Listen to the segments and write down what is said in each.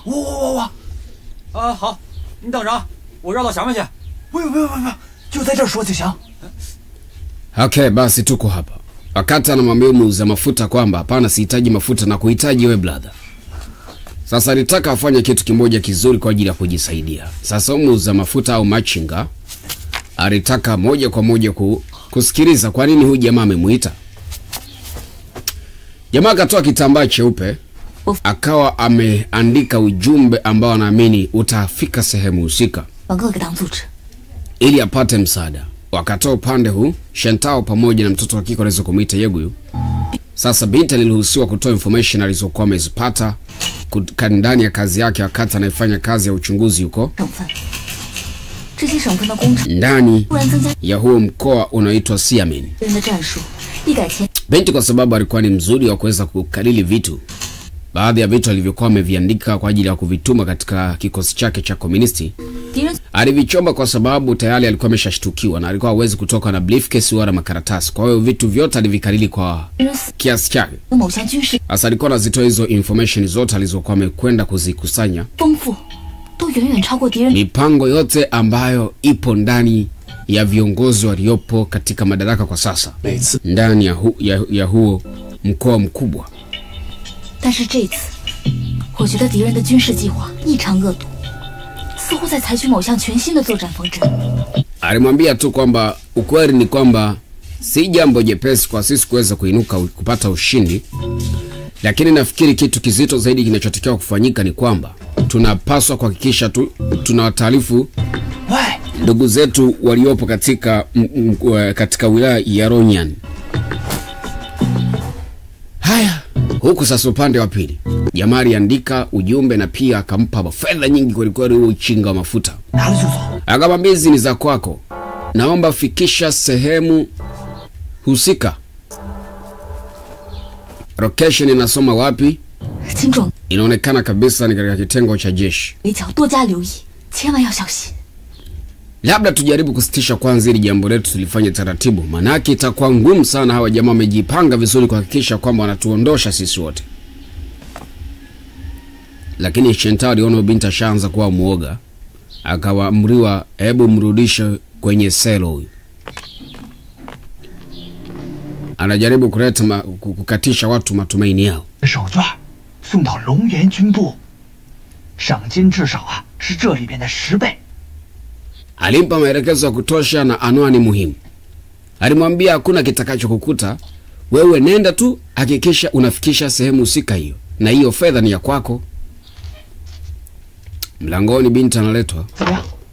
我。好，你等着，我绕到前面去。不用，就在这儿说就行。Okay, basi tuko hapa. Wakati anamwambia muuza mafuta kwamba hapana, sihitaji mafuta na kuhitaji wewe brother. Sasa alitaka afanye kitu kimoja kizuri kwa ajili ya kujisaidia. Sasa muuza mafuta au machinga alitaka moja kwa moja kusikiliza kwa nini huyu jamaa amemuita. Jamaa akatoa kitambaa cheupe, akawa ameandika ujumbe ambao anaamini utafika sehemu husika ili apate msaada. Wakatoa upande huu, Shentao pamoja na mtoto wa kike waliweza kumuita Yeguyu. Sasa binti aliruhusiwa kutoa information alizokuwa amezipata ndani ya kazi yake wakati anafanya kazi ya uchunguzi huko ndani ya huo mkoa unaoitwa Xiamen. Binti kwa sababu alikuwa ni mzuri wa kuweza kukalili vitu, baadhi ya vitu alivyokuwa ameviandika kwa ajili ya kuvituma katika kikosi chake cha komunisti, alivichomba kwa sababu tayari alikuwa ameshashtukiwa na alikuwa hawezi kutoka na briefcase wala makaratasi. Kwa hiyo vitu vyote alivikalili kwa kiasi chake. Sasa alikuwa anazitoa hizo information zote alizokuwa amekwenda kuzikusanya, mipango yote ambayo ipo ndani ya viongozi waliopo katika madaraka kwa sasa ndani ya huo mkoa mkubwa. Alimwambia tu kwamba ukweli ni kwamba si jambo jepesi kwa sisi kuweza kuinuka kupata ushindi, lakini nafikiri kitu kizito zaidi kinachotakiwa kufanyika ni kwamba tunapaswa kuhakikisha tunawataarifu ndugu zetu waliopo katika wilaya ya Ronyan. Haya, huku sasa upande wa pili, jamaa aliandika ujumbe na pia akampa fedha nyingi kwelikweli huo uchinga wa mafuta. Akamwambia hizi ni za kwako, naomba fikisha sehemu husika. Location inasoma wapi? Inaonekana kabisa ni katika kitengo cha jeshi. Labda tujaribu kusitisha kwanza ili jambo letu tulifanye taratibu, manake itakuwa ngumu sana. Hawa jamaa wamejipanga vizuri kuhakikisha kwamba wanatuondosha sisi wote. Lakini Shentao aliona binti ashaanza kuwa muoga, akawaamriwa hebu mrudishe kwenye selo huyu. Anajaribu kuleta kukatisha watu matumaini yao. Alimpa maelekezo ya kutosha na anwani muhimu. Alimwambia hakuna kitakacho kukuta, wewe nenda tu hakikisha unafikisha sehemu husika hiyo, na hiyo fedha ni ya kwako. Mlangoni binti analetwa.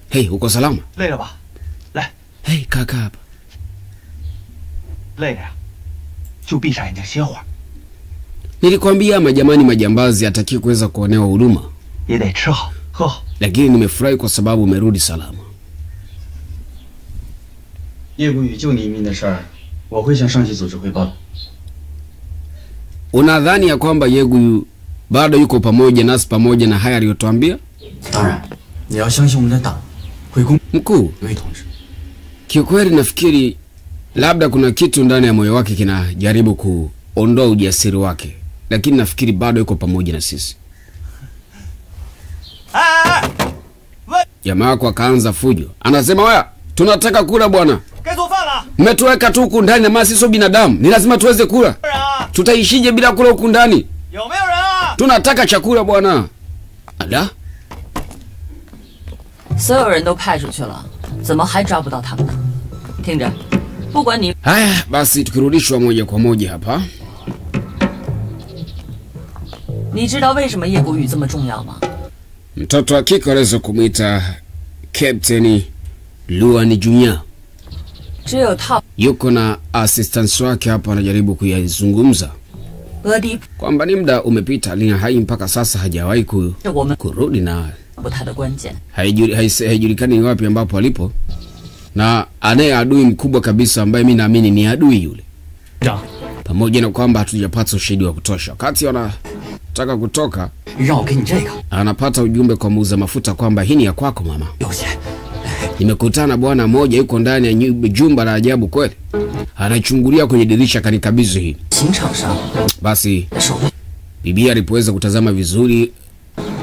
Hey, uko salama? Hey, kaka hapa. Nilikwambia majambazi hataki kuweza kuonewa huruma. Lakini nimefurahi kwa sababu umerudi salama. Unadhani ya kwamba Yeguyu bado yuko pamoja nasi pamoja na haya aliyotuambia? Mkuu, kiukweli nafikiri labda kuna kitu ndani ya moyo wake kinajaribu kuondoa ujasiri wake, lakini nafikiri bado yuko pamoja na sisi. Jamaa wako akaanza fujo. Anasema wewe, tunataka kula bwana. Mmetuweka tu huku ndani na sisi binadamu, ni lazima tuweze kula. Tutaishije bila kula huku ndani? Tunataka chakula bwana. Ala? Haya, basi tukirudishwa moja kwa moja hapa. Mtoto wa kike aliweza kumuita Captain Luan Junior. Yuko na assistant wake hapa anajaribu kuyazungumza kwamba ni muda umepita, Lina Hai mpaka sasa hajawahi kurudi na haijulikani ni wapi ambapo alipo, na anaye adui mkubwa kabisa ambaye mimi naamini ni adui yule. Pamoja na kwamba hatujapata ushahidi wa kutosha. Wakati anataka kutoka, anapata ujumbe kwa muuza mafuta kwamba hii ni ya kwako mama. Nimekutana bwana mmoja yuko ndani ya jumba la ajabu kweli. Anachungulia kwenye dirisha kanikabidhi hii. Basi bibi alipoweza kutazama vizuri,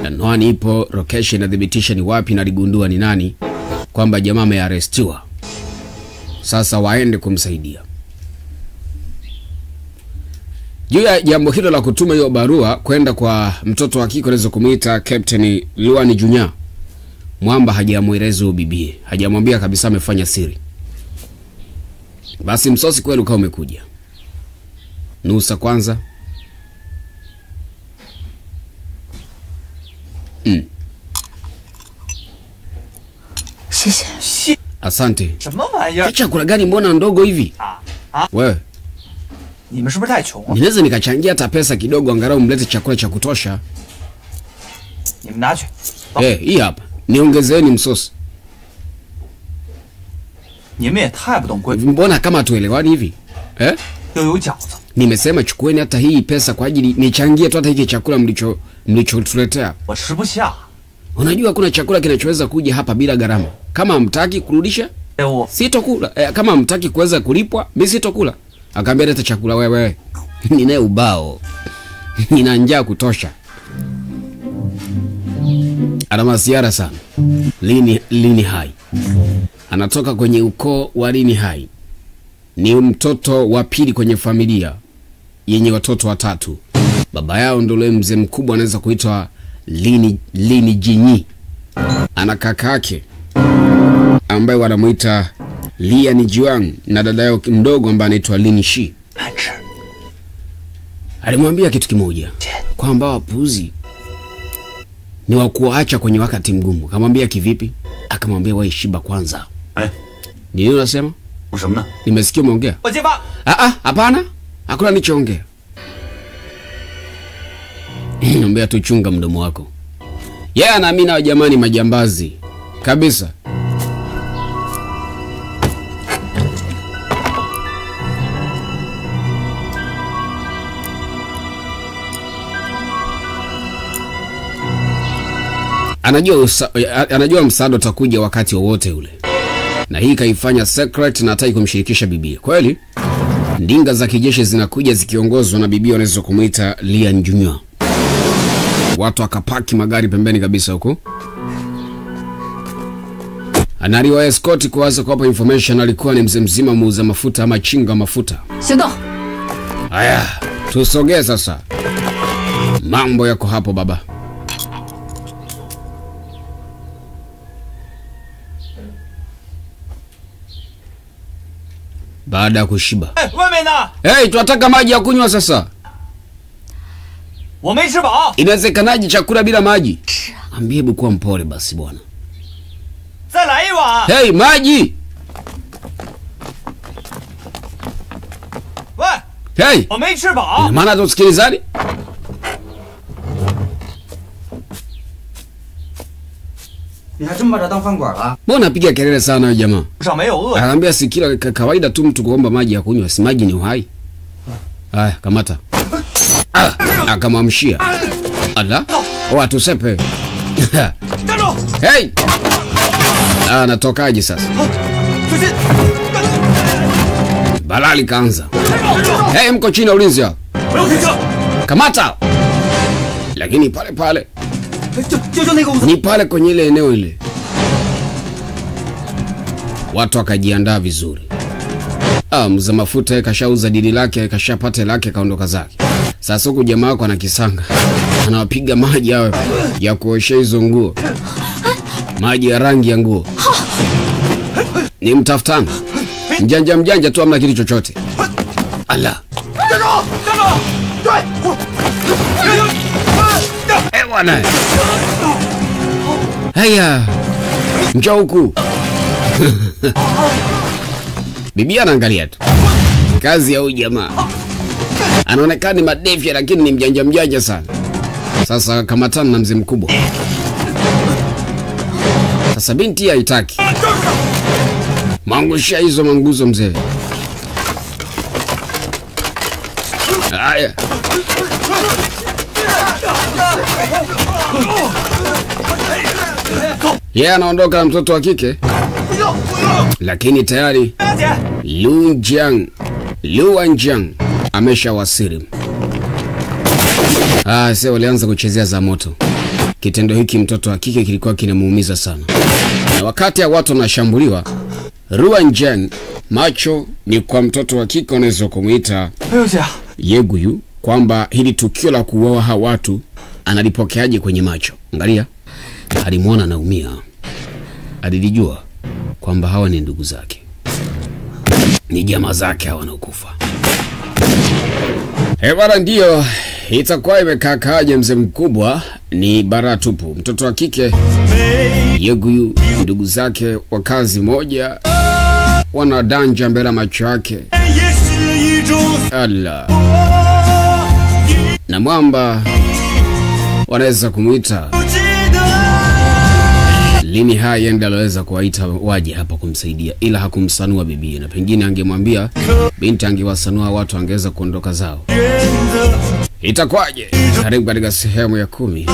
Anwani ipo, location inathibitisha ni wapi na ligundua ni nani, kwamba jamaa amearestiwa. Sasa waende kumsaidia. Juu ya jambo hilo la kutuma hiyo barua kwenda kwa mtoto wa kike anaweza kumuita Captain Luan Junior, Mwamba hajamweleza bibie, hajamwambia kabisa, amefanya siri. Basi msosi kweli ukao umekuja. Nusa kwanza. Asante. Chakula gani mbona ndogo hivi? Wewe, 你们是不是太穷了？ ninaweza nikachangia hata pesa kidogo angalau mlete chakula cha kutosha. 你们拿去。 Hii hapa. Niongezeni msosi. 你们也太不懂规矩， Mbona kama tuelewani hivi? 又有饺子。 Nimesema chukueni hata hii pesa kwa ajili nichangie tu hata hiki chakula mlichotuletea. 我吃不下。 Unajua kuna chakula kinachoweza kuja hapa bila gharama. Kama hamtaki kurudisha, 我 sitokula. Kama hamtaki kuweza kulipwa, mimi sitokula. Akaambia leta chakula wewe. Ninaye ubao. Nina njaa kutosha. Ana masiara sana. Lini Hai. Anatoka kwenye ukoo wa Lini Hai. Ni mtoto wa pili kwenye familia yenye watoto watatu. Baba yao ndo yule mzee mkubwa anaweza kuitwa Lini Jinyi. Ana kakake ambaye wanamuita Lian Jiang na dada yao mdogo ambaye anaitwa Lin Shi. Alimwambia kitu kimoja, kwamba wapuzi ni wa kuacha kwenye wakati mgumu. Akamwambia kivipi? Akamwambia wewe shiba kwanza. Nini unasema? 我什么呢？ Nimesikia umeongea. 我结巴。 Hapana. Hakuna nilichoongea. Naomba tuchunga mdomo wako. Yeye anaamini wa jamani majambazi kabisa. Anajua msaada utakuja wakati wowote ule. Na hii kaifanya secret na hataki kumshirikisha bibia. Kweli? Ndinga za kijeshi zinakuja zikiongozwa na bibia wanaweza kumuita Lian Junior. Watu akapaki magari pembeni kabisa huko. Analiwa escort kuanza kuwapa information alikuwa ni mzee mzima muuza mafuta ama chinga mafuta. Sido. Haya, tusogee sasa. Mambo yako hapo baba. Baada ya kushiba. 外面呢？ Tunataka maji ya kunywa sasa. 我没吃饱。 Inawezekanaje chakula bila maji? Ambie hebu kuwa mpole basi bwana. 再来一碗。 Maji. 喂， 我没吃饱。 Ina maana tusikilizani? 你还真把这当饭馆了？ Mbona piga kelele sana wewe jamaa? 上没有饿。 Anaambia si kila kawaida tu mtu kuomba maji ya kunywa, si maji ni uhai. Haya, kamata. Akamwamshia. Ala. Tusepe. 站住！ Anatokaje sasa? 小心！ Balali kaanza. Mko chini ya ulinzi hao. 不要开枪！ Kamata. Lakini pale pale 就那个屋子。 ni pale kwenye ile eneo ile. Watu wakajiandaa vizuri. Mza mafuta kashauza dili lake, kashapata lake, kaondoka zake. Sasa huku jamaa wako ana kisanga. Anawapiga maji yao ya kuoshea hizo nguo. Maji ya rangi ya nguo. Ni mtafutana. Mjanja tu amna kitu chochote. Ala. 站住！站住！对！ Bwana. Haya. Njoo huku. Bibi anaangalia tu. Kazi ya huyu jamaa. Anaonekana ni madefia lakini ni mjanja sana. Sasa kamatana na mzee mkubwa. Sasa binti haitaki. Mangushia hizo manguzo mzee. Haya. Yeye anaondoka na mtoto wa kike. Lakini tayari Luan Jiang ameshawasili. Sasa walianza kuchezea za moto. Kitendo hiki mtoto wa kike kilikuwa kinamuumiza sana. Na wakati ya watu wanashambuliwa, Ruan Zheng, macho ni kwa mtoto wa kike unaweza kumuita Ye Guyu, kwamba hili tukio la kuuawa hawa watu analipokeaje kwenye macho. Angalia, alimwona anaumia. Alilijua kwamba hawa ni ndugu zake, ni jamaa zake hawa wanaokufa. Bwana, ndio itakuwa imekakaaje mzee mkubwa, ni bara tupu. Mtoto wa kike Ye Guyu, ndugu zake wa kazi moja wanadanja mbele macho yake. Allah. Na mwamba wanaweza kumuita Lini Hai enda aloweza kuwaita waje hapa kumsaidia, ila hakumsanua bibi, na pengine angemwambia binti angewasanua watu angeweza kuondoka zao. Itakwaje? Karibu katika sehemu ya 10.